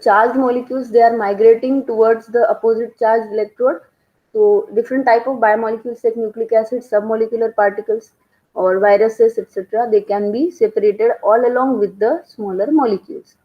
charged molecules, they are migrating towards the opposite charged electrode. So different type of biomolecules like nucleic acid, submolecular particles or viruses, etc., they can be separated all along with the smaller molecules.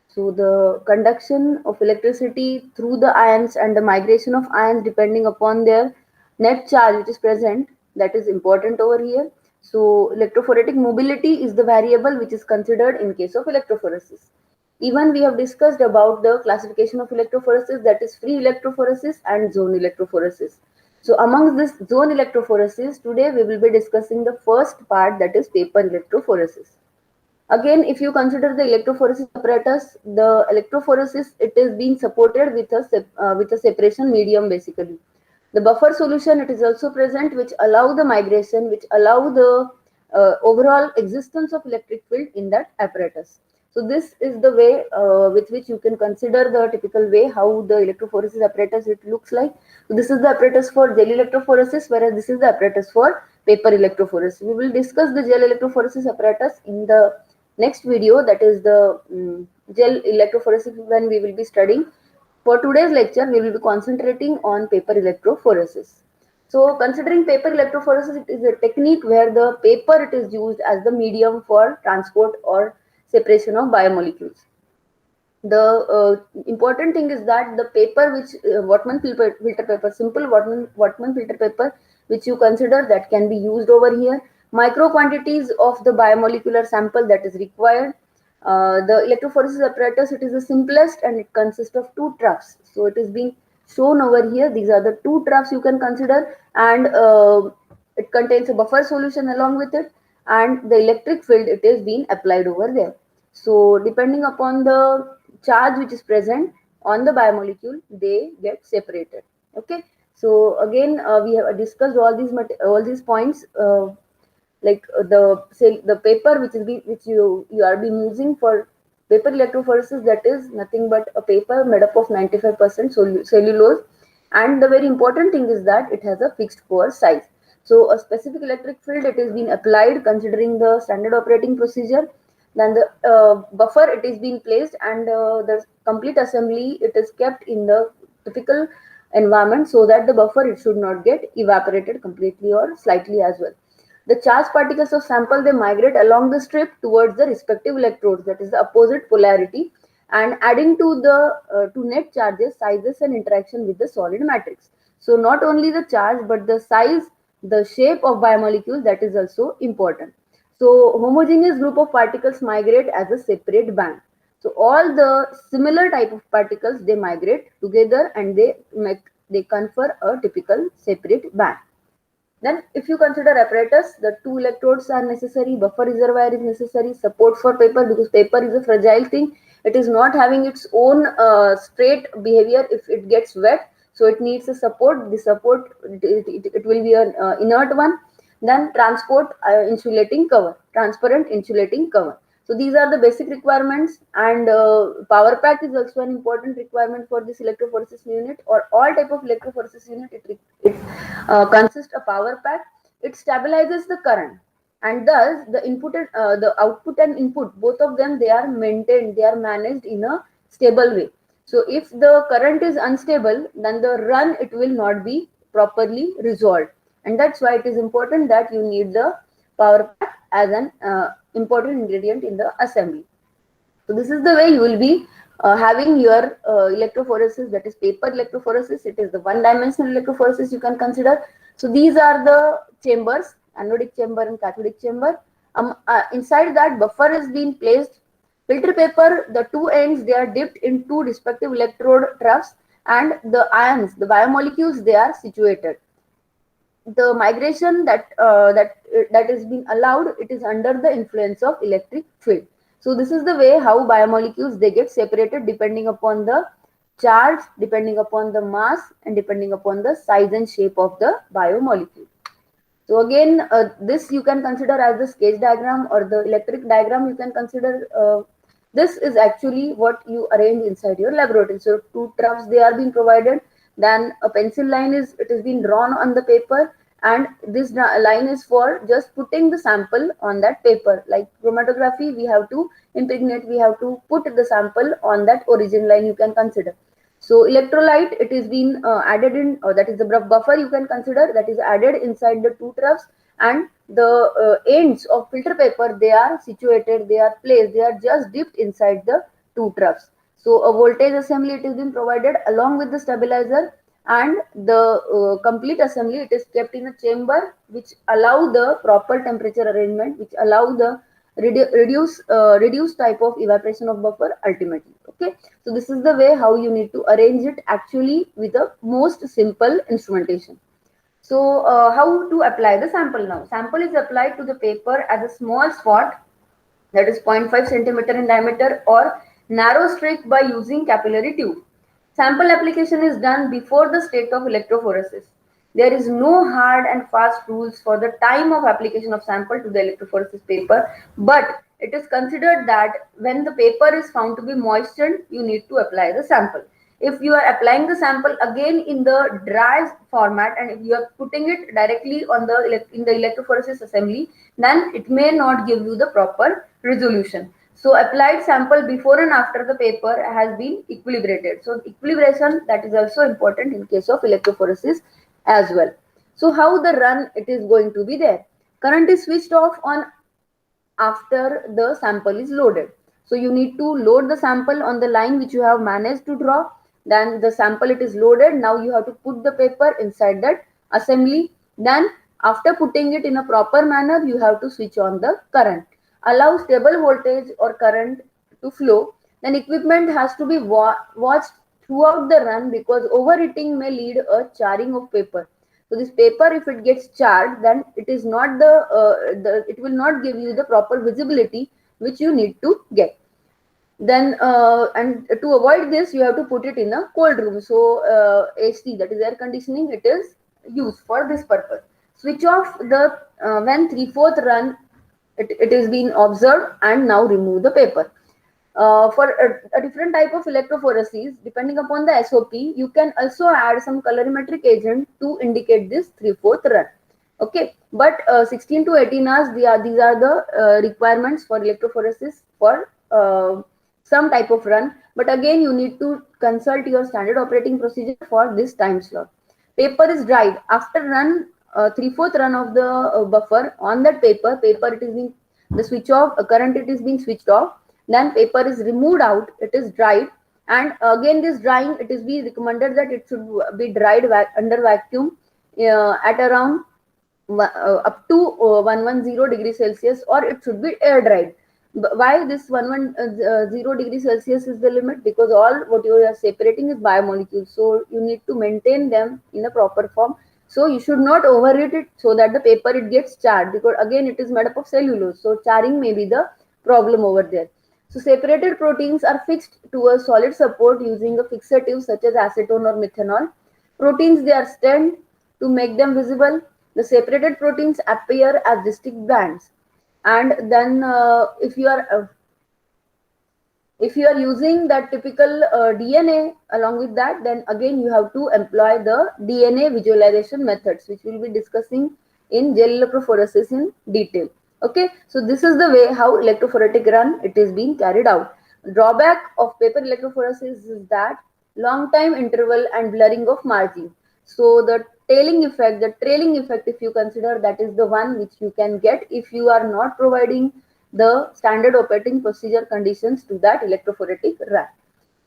So the conduction of electricity through the ions and the migration of ions depending upon their net charge which is present, that is important over here. So electrophoretic mobility is the variable which is considered in case of electrophoresis. Even we have discussed about the classification of electrophoresis, that is free electrophoresis and zone electrophoresis. So amongst this zone electrophoresis, today we will be discussing the first part, that is paper electrophoresis. Again, if you consider the electrophoresis apparatus, the electrophoresis, it is being supported with a separation medium basically. The buffer solution, it is also present, which allow the migration, which allow the overall existence of electric field in that apparatus. So this is the way with which you can consider the typical way how the electrophoresis apparatus it looks like. So this is the apparatus for gel electrophoresis, whereas this is the apparatus for paper electrophoresis. We will discuss the gel electrophoresis apparatus in the next video, that is the gel electrophoresis, when we will be studying. For today's lecture, we will be concentrating on paper electrophoresis. So considering paper electrophoresis, it is a technique where the paper it is used as the medium for transport or separation of biomolecules. The important thing is that the paper which Wattmann filter paper, simple Wattmann filter paper, which you consider that can be used over here. Micro quantities of the biomolecular sample that is required. The electrophoresis apparatus, it is the simplest and it consists of two troughs. So it is being shown over here. These are the two troughs you can consider, and it contains a buffer solution along with it, and the electric field it is being applied over there. So depending upon the charge which is present on the biomolecule, they get separated. Okay. So again, we have discussed all these points. The paper which you are been using for paper electrophoresis, that is nothing but a paper made up of 95% cellulose, and the very important thing is that it has a fixed pore size. So a specific electric field it is being applied considering the standard operating procedure. Then the buffer it is being placed, and the complete assembly it is kept in the typical environment so that the buffer it should not get evaporated completely or slightly as well. The charged particles of sample, they migrate along the strip towards the respective electrodes, that is the opposite polarity, and adding to the to net charges, sizes, and interaction with the solid matrix. So not only the charge but the size, the shape of biomolecule, that is also important. So homogeneous group of particles migrate as a separate band. So all the similar type of particles they migrate together and they confer a typical separate band. Then, if you consider apparatus, the two electrodes are necessary, buffer reservoir is necessary, support for paper because paper is a fragile thing. It is not having its own straight behavior if it gets wet. So it needs a support. The support it will be an inert one. Then transport insulating cover, transparent insulating cover. So these are the basic requirements, and power pack is also an important requirement for this electrophoresis unit or all type of electrophoresis unit. It consists a power pack. It stabilizes the current, and thus the output and input, both of them they are maintained, they are managed in a stable way. So if the current is unstable, then the run it will not be properly resolved, and that's why it is important that you need the power pack as an important ingredient in the assembly. So this is the way you will be having your electrophoresis, that is paper electrophoresis. It is the one-dimensional electrophoresis you can consider. So these are the chambers, anodic chamber and cathodic chamber. Inside that buffer is being placed. Filter paper, the two ends they are dipped in two respective electrode troughs, and the ions, the biomolecules, they are situated. The migration that is being allowed, it is under the influence of electric field. So this is the way how biomolecules they get separated depending upon the charge, depending upon the mass, and depending upon the size and shape of the biomolecule. So again, this you can consider as the sketch diagram or the electric diagram. You can consider this is actually what you arrange inside your laboratory. So two troughs they are being provided. Then a pencil line is being drawn on the paper, and this line is for just putting the sample on that paper. Like chromatography, we have to impregnate, we have to put the sample on that origin line, you can consider. So electrolyte, it is been added in, or that is the buffer you can consider, that is added inside the two troughs, and the ends of filter paper, they are situated, they are placed, they are just dipped inside the two troughs. So a voltage assembly, it is been provided along with the stabilizer, and the complete assembly, it is kept in a chamber which allow the proper temperature arrangement, which allow the reduce type of evaporation of buffer ultimately. Okay, so this is the way how you need to arrange it actually with the most simple instrumentation. So how to apply the sample now? Sample is applied to the paper as a small spot, that is 0.5 centimeter in diameter, or narrow streak by using capillary tube. Sample application is done before the state of electrophoresis. There is no hard and fast rules for the time of application of sample to the electrophoresis paper, but it is considered that when the paper is found to be moistened, you need to apply the sample. If you are applying the sample again in the dry format, and if you are putting it directly on the in the electrophoresis assembly, then it may not give you the proper resolution. So applied sample before and after the paper has been equilibrated. So equilibration, that is also important in case of electrophoresis as well. So how the run it is going to be there? Current is switched off on after the sample is loaded. So you need to load the sample on the line which you have managed to draw. Then the sample it is loaded. Now you have to put the paper inside that assembly. Then after putting it in a proper manner, you have to switch on the current. Allow stable voltage or current to flow. Then equipment has to be watched throughout the run, because overheating may lead a charring of paper. So this paper, if it gets charred, then it is not it will not give you the proper visibility which you need to get. Then and to avoid this, you have to put it in a cold room. So AC, that is air conditioning, it is used for this purpose. Switch off the when 3/4 run it is being observed, and now remove the paper. For a different type of electrophoresis, depending upon the SOP, you can also add some colorimetric agent to indicate this 3/4 run. Okay, but 16 to 18 hours, these are the requirements for electrophoresis for some type of run. But again, you need to consult your standard operating procedure for this time slot. Paper is dried after run 3/4 run of the buffer on that paper. It is being the switch off current, it is being switched off. Then paper is removed out, it is dried, and again this drying, it is be recommended that it should be dried under vacuum at around up to 110 degrees Celsius, or it should be air dried. Why this 110 degrees Celsius is the limit? Because all what you are separating is biomolecules, so you need to maintain them in a proper form. So you should not overheat it so that the paper it gets charred, because again it is made up of cellulose, so charring may be the problem over there. So separated proteins are fixed to a solid support using a fixative such as acetone or methanol. Proteins, they are stained to make them visible. The separated proteins appear as distinct bands. And then if you are using that typical DNA along with that, then again you have to employ the DNA visualization methods, which we'll be discussing in gel electrophoresis in detail. Okay, so this is the way how electrophoretic run it is being carried out. Drawback of paper electrophoresis is that long time interval and blurring of margin. So the trailing effect, if you consider, that is the one which you can get if you are not providing the standard operating procedure conditions to that electrophoretic run.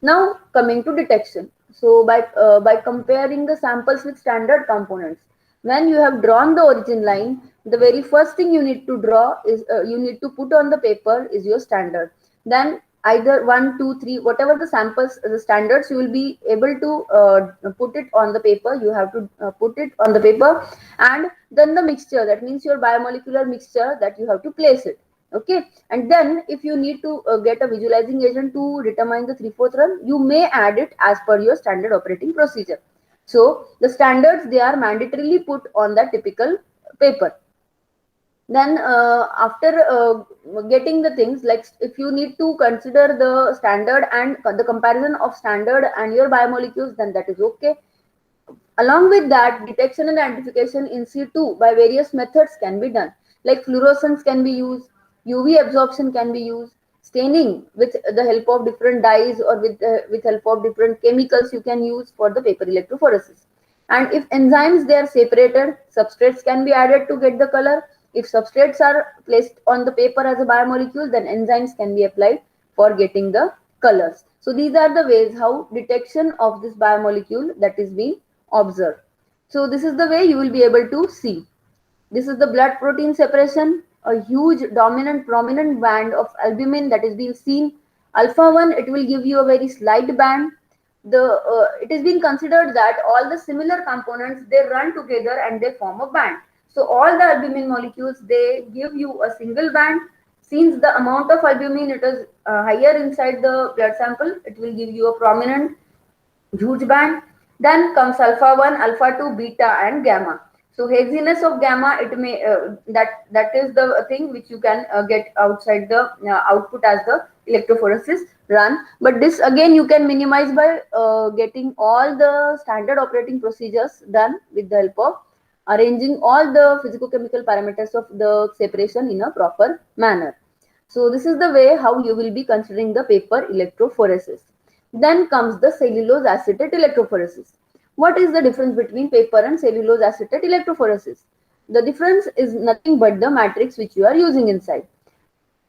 Now coming to detection. So by comparing the samples with standard components, when you have drawn the origin line, the very first thing you need to draw is you need to put on the paper is your standard. Then either 1, 2, 3, whatever the samples, the standards, you will be able to put it on the paper. You have to put it on the paper, and then the mixture, that means your biomolecular mixture, that you have to place it. Okay, and then if you need to get a visualizing agent to determine the 3/4 run, you may add it as per your standard operating procedure. So the standards, they are mandatorily put on that typical paper. Then after getting the things, like if you need to consider the standard and the comparison of standard and your biomolecules, then that is okay. Along with that, detection and identification in situ by various methods can be done. Like fluorescence can be used, UV absorption can be used, staining with the help of different dyes or with help of different chemicals you can use for the paper electrophoresis. And if enzymes they are separated, substrates can be added to get the color. If substrates are placed on the paper as a biomolecule, then enzymes can be applied for getting the colors. So these are the ways how detection of this biomolecule that is being observed. So this is the way you will be able to see. This is the blood protein separation, a huge dominant prominent band of albumin that is being seen. Alpha 1, it will give you a very slight band. It has been considered that all the similar components they run together and they form a band. So all the albumin molecules they give you a single band. Since the amount of albumin it is higher inside the blood sample, it will give you a prominent huge band. Then comes alpha 1, alpha 2, beta and gamma. So haziness of gamma, it may that is the thing which you can get outside the output as the electrophoresis run. But this again you can minimize by getting all the standard operating procedures done with the help of arranging all the physicochemical parameters of the separation in a proper manner. So this is the way how you will be considering the paper electrophoresis. Then comes the cellulose acetate electrophoresis. What is the difference between paper and cellulose acetate electrophoresis? The difference is nothing but the matrix which you are using inside.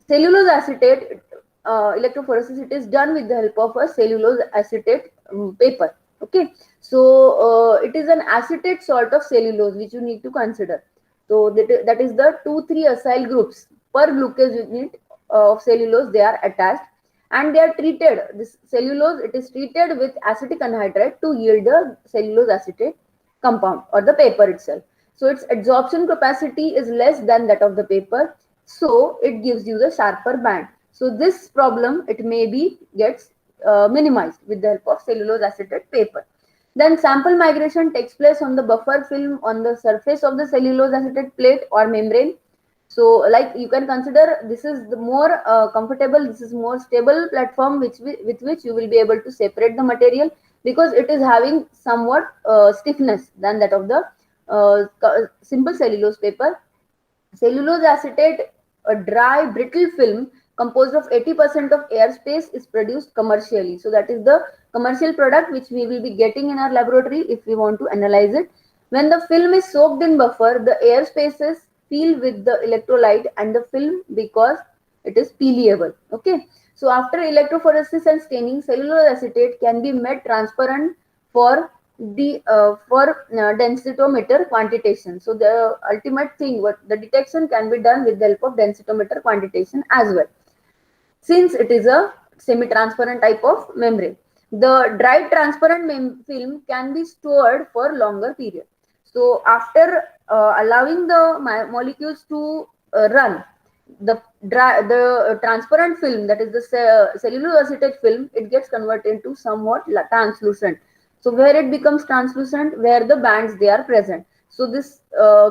Cellulose acetate electrophoresis, it is done with the help of a cellulose acetate paper. Okay, so it is an acetate sort of cellulose which you need to consider. So that is the 2,3 acyl groups per glucose unit of cellulose they are attached, and they are treated, this cellulose it is treated with acetic anhydride to yield the cellulose acetate compound or the paper itself. So its absorption capacity is less than that of the paper, so it gives you the sharper band. So this problem it may be gets minimized with the help of cellulose acetate paper. Then sample migration takes place on the buffer film on the surface of the cellulose acetate plate or membrane. So like you can consider this is the more comfortable, this is more stable platform with which you will be able to separate the material, because it is having somewhat stiffness than that of the simple cellulose paper. Cellulose acetate, a dry brittle film composed of 80% of airspace, is produced commercially. So that is the commercial product which we will be getting in our laboratory if we want to analyze it. When the film is soaked in buffer, the air spaces fill with the electrolyte and the film because it is peelable. Okay. So after electrophoresis and staining, cellulose acetate can be made transparent for the densitometer quantitation. So the ultimate thing, what the detection can be done with the help of densitometer quantitation as well, since it is a semi-transparent type of membrane. The dried transparent film can be stored for longer period. So after allowing the molecules to run, the transparent film, that is the cellulose acetate film, it gets converted into somewhat translucent. So where it becomes translucent, where the bands they are present. So this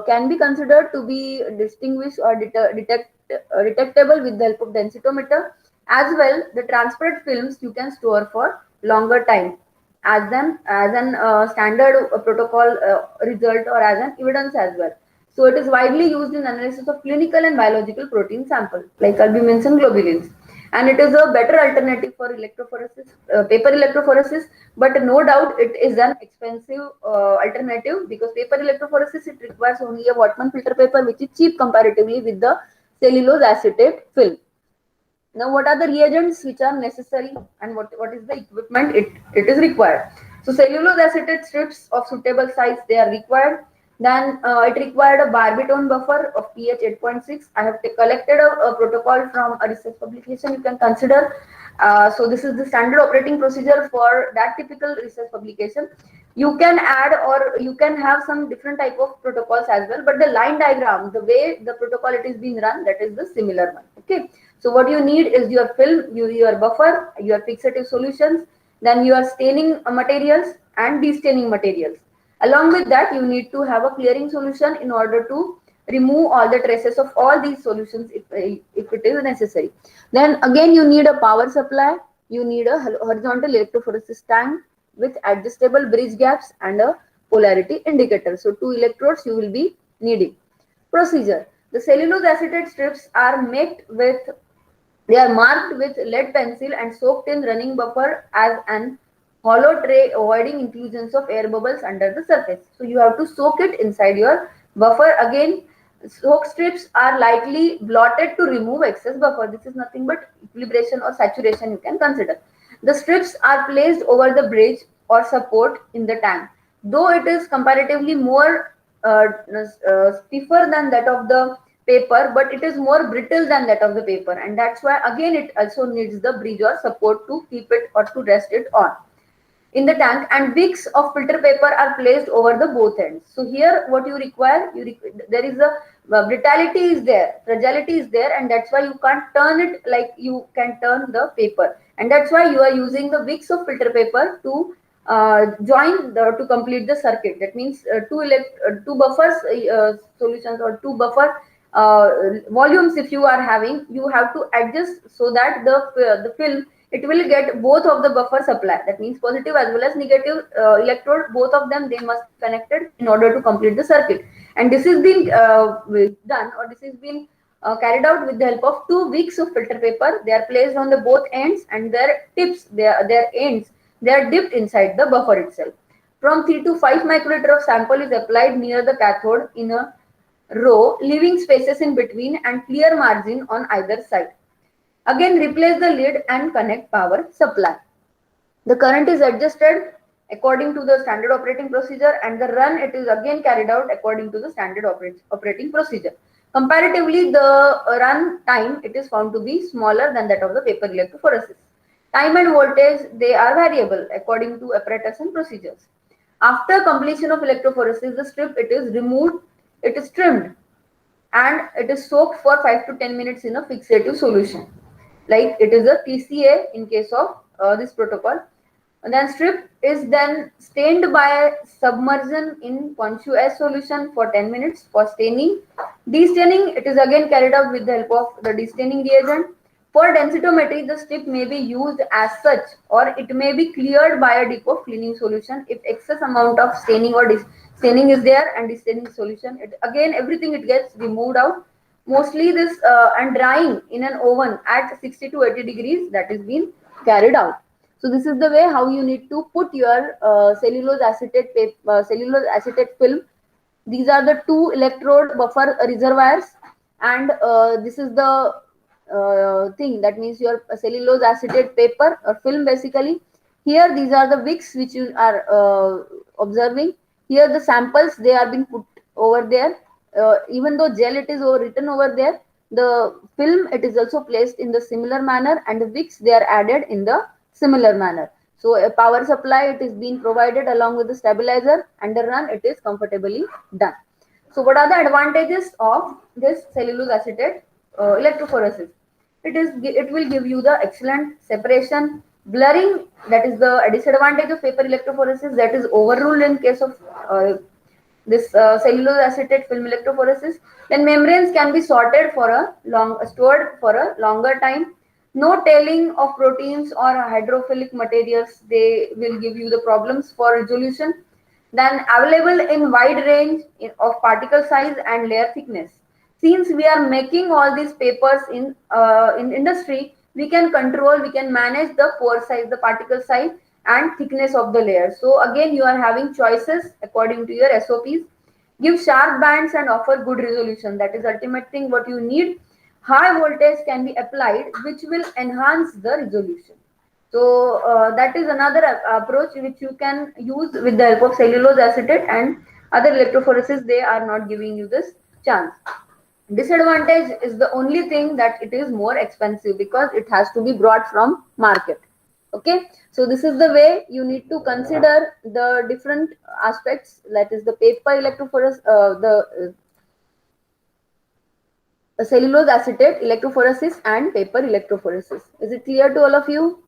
can be considered to be distinguished or detectable with the help of densitometer. As well, the transparent films you can store for longer time as them as an standard protocol result or as an evidence as well. So it is widely used in analysis of clinical and biological protein samples like albumins and globulins. And it is a better alternative for electrophoresis, paper electrophoresis, but no doubt it is an expensive alternative, because paper electrophoresis it requires only a Whatman filter paper which is cheap comparatively with the cellulose acetate film. Now, what are the reagents which are necessary and what is the equipment it is required? So, cellulose acetate strips of suitable size they are required. Then it required a barbitone buffer of pH 8.6. I have collected a protocol from a research publication you can consider. So this is the standard operating procedure for that typical research publication. You can add or you can have some different type of protocols as well, but the line diagram, the way the protocol it is being run, that is the similar one. Okay. So what you need is your film, your buffer, your fixative solutions, then your staining materials and destaining materials. Along with that, you need to have a clearing solution in order to remove all the traces of all these solutions if it is necessary. Then again, you need a power supply, you need a horizontal electrophoresis tank with adjustable bridge gaps and a polarity indicator. So 2 electrodes you will be needing. Procedure. The cellulose acetate strips are made with, they are marked with lead pencil and soaked in running buffer as an hollow tray, avoiding inclusions of air bubbles under the surface. So you have to soak it inside your buffer. Again, soak strips are lightly blotted to remove excess buffer. This is nothing but equilibration or saturation you can consider. The strips are placed over the bridge or support in the tank. Though it is comparatively more stiffer than that of the paper, but it is more brittle than that of the paper, and that's why again it also needs the bridge or support to keep it or to rest it on in the tank. And wicks of filter paper are placed over the both ends. So here what you require, there is a brittality is there, fragility is there, and that's why you can't turn it like you can turn the paper, and that's why you are using the wicks of filter paper to join to complete the circuit. That means two buffers solutions or two buffer volumes if you are having, you have to adjust so that the film, it will get both of the buffer supply. That means positive as well as negative electrode, both of them they must be connected in order to complete the circuit. And this is being done, or this is being carried out with the help of two wicks of filter paper. They are placed on the both ends, and their tips, their ends, they are dipped inside the buffer itself. From 3 to 5 microliter of sample is applied near the cathode in a row, leaving spaces in between and clear margin on either side. Again, replace the lid and connect power supply. The current is adjusted according to the standard operating procedure, and the run, it is again carried out according to the standard operating procedure. Comparatively, the run time, it is found to be smaller than that of the paper electrophoresis. Time and voltage, they are variable according to apparatus and procedures. After completion of electrophoresis, the strip, it is removed, it is trimmed, and it is soaked for 5 to 10 minutes in a fixative solution. Like it is a TCA in case of this protocol. And then strip is then stained by submersion in Ponshu S solution for 10 minutes for staining. Destaining, it is again carried out with the help of the destaining reagent. For densitometry, the strip may be used as such, or it may be cleared by a dip of cleaning solution if excess amount of staining or staining is there, and destaining solution, it again everything it gets removed out. Mostly this and drying in an oven at 60 to 80 degrees, that is being carried out. So this is the way how you need to put your cellulose acetate film. These are the two electrode buffer reservoirs, and this is the thing, that means your cellulose acetate paper or film basically. Here these are the wicks which you are observing. Here the samples, they are being put over there. Even though gel it is written over there, the film, it is also placed in the similar manner, and the wicks, they are added in the similar manner. So a power supply, it is being provided along with the stabilizer, and the run, it is comfortably done. So what are the advantages of this cellulose acetate electrophoresis? It will give you the excellent separation. Blurring, that is the disadvantage of paper electrophoresis, that is overruled in case of this cellulose acetate film electrophoresis. Then membranes can be sorted for a stored for a longer time. No tailing of proteins or hydrophilic materials, they will give you the problems for resolution. Then available in wide range of particle size and layer thickness. Since we are making all these papers in industry, we can control, we can manage the pore size, the particle size, and thickness of the layer. So again, you are having choices according to your SOPs. Give sharp bands and offer good resolution. That is ultimate thing what you need. High voltage can be applied, which will enhance the resolution. So that is another approach which you can use with the help of cellulose acetate, and other electrophoresis, they are not giving you this chance. Disadvantage is the only thing that it is more expensive because it has to be brought from market. Okay, so this is the way you need to consider the different aspects, that is the paper electrophoresis, the cellulose acetate electrophoresis and paper electrophoresis. Is it clear to all of you?